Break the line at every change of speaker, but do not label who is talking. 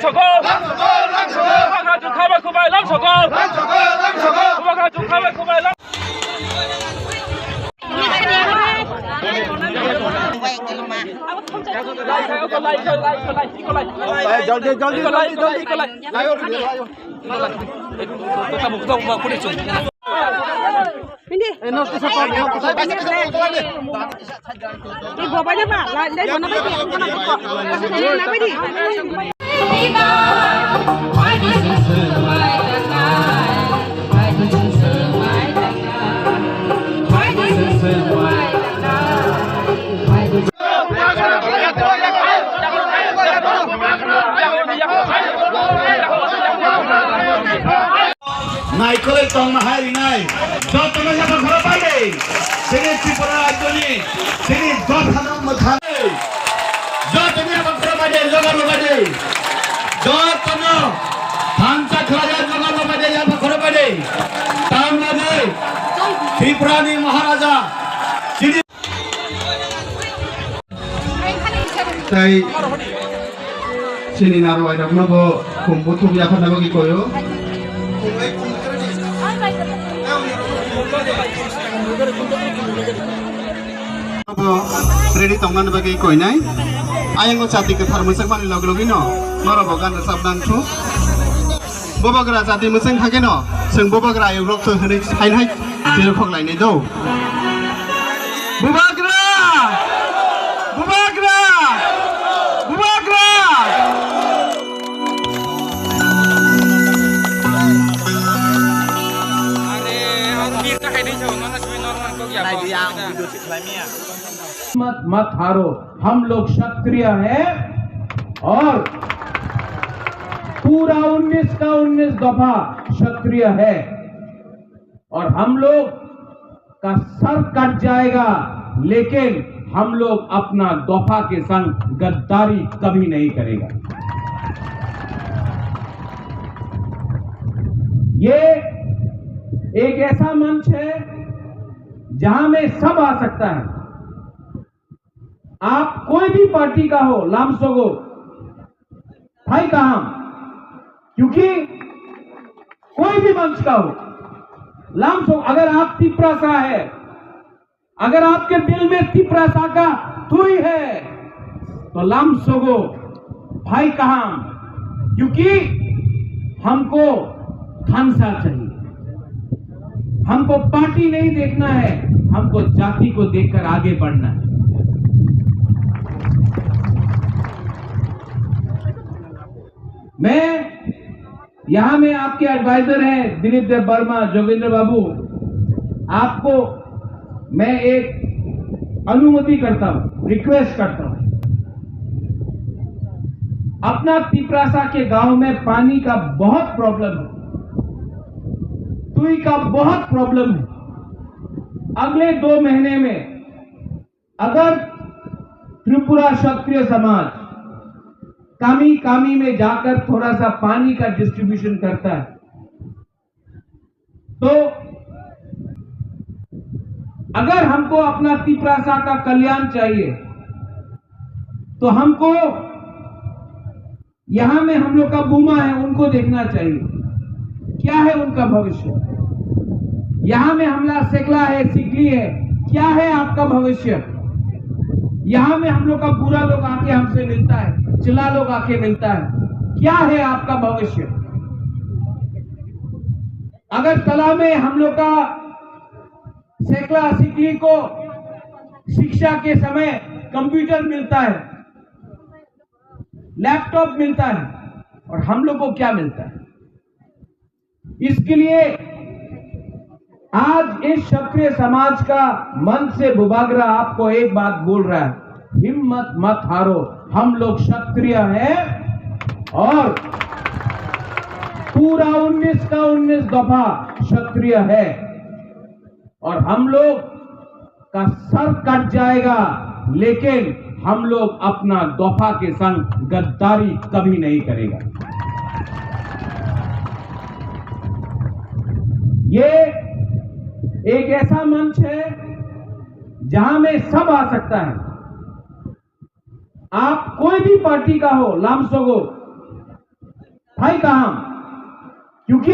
랑서고 부바그라 주카바 쿠바이 랑서고 부바그라 주카바 쿠바이 랑
Nai kolek tong mahari nai. Jod tong yang berkhara pai. Sini Tripura Rajni. Sini jod hanam mathan. Jod tong yang berkhara pai. Logar logar. Jod tong thansa khara logar logar yang berkhara pai. Tam lagi. Tripura ni Maharaja. Sini. Tay. Sini naruai dah mana bo kumputu biar kau nak bagi koyo. Ready tongan bagi koi nai, ayang ko cati ke thar musang mani log logi no, maro bogan sabdan tu, bobagra cati musang thake no, seng bobagra ayang log tu hari hai hai, jadi kok lain itu, bobagra, bobagra, bobagra.
मत हारो, हम लोग क्षत्रिय हैं और पूरा 19 का 19 दफा क्षत्रिय है और हम लोग का सर कट जाएगा, लेकिन हम लोग अपना दफा के संग गद्दारी कभी नहीं करेगा। ये एक ऐसा मंच है जहां में सब आ सकता है। आप कोई भी पार्टी का हो, लामसोगो भाई का हम, क्योंकि कोई भी मंच का हो, लामसोगो, अगर आप तिपरासा है, अगर आपके दिल में तिपरासा का तुई है, तो लामसोगो भाई का हम, क्योंकि हमको थानसा चाहिए, हमको पार्टी नहीं देखना है, हमको जाति को देखकर आगे बढ़ना है। मैं यहां में आपके एडवाइजर हैं दिलीप देव वर्मा, जोगेंद्र बाबू, आपको मैं एक अनुमति करता हूं, रिक्वेस्ट करता हूं। अपना तिपरासा के गांव में पानी का बहुत प्रॉब्लम है, तुई का बहुत प्रॉब्लम है। अगले 2 महीने में अगर त्रिपुरा क्षत्रिय समाज कामी कामी में जाकर थोड़ा सा पानी का डिस्ट्रीब्यूशन करता है, तो अगर हमको अपना तिपरासा का कल्याण चाहिए, तो हमको यहां में हम लोग का बूमा है, उनको देखना चाहिए क्या है उनका भविष्य। यहां में हमला सेकला है, सिकली है, क्या है आपका भविष्य। यहां में हम लोग का बुरा लोग आके हमसे मिलता है, चिल्ला लोग आके मिलता है, क्या है आपका भविष्य। अगर तला में हम लोग का सेकला सिकली को शिक्षा के समय कंप्यूटर मिलता है, लैपटॉप मिलता है, और हम लोग को क्या मिलता है। इसके लिए आज इस क्षत्रिय समाज का मन से बुबागरा आपको एक बात बोल रहा है, हिम्मत मत हारो, हम लोग क्षत्रिय हैं और पूरा 19 का 19 दफा क्षत्रिय है और हम लोग का सर कट जाएगा, लेकिन हम लोग अपना दफा के संग गद्दारी कभी नहीं करेगा। ये एक ऐसा मंच है जहां में सब आ सकता है। आप कोई भी पार्टी का हो, लामसोगो थाई काम, क्योंकि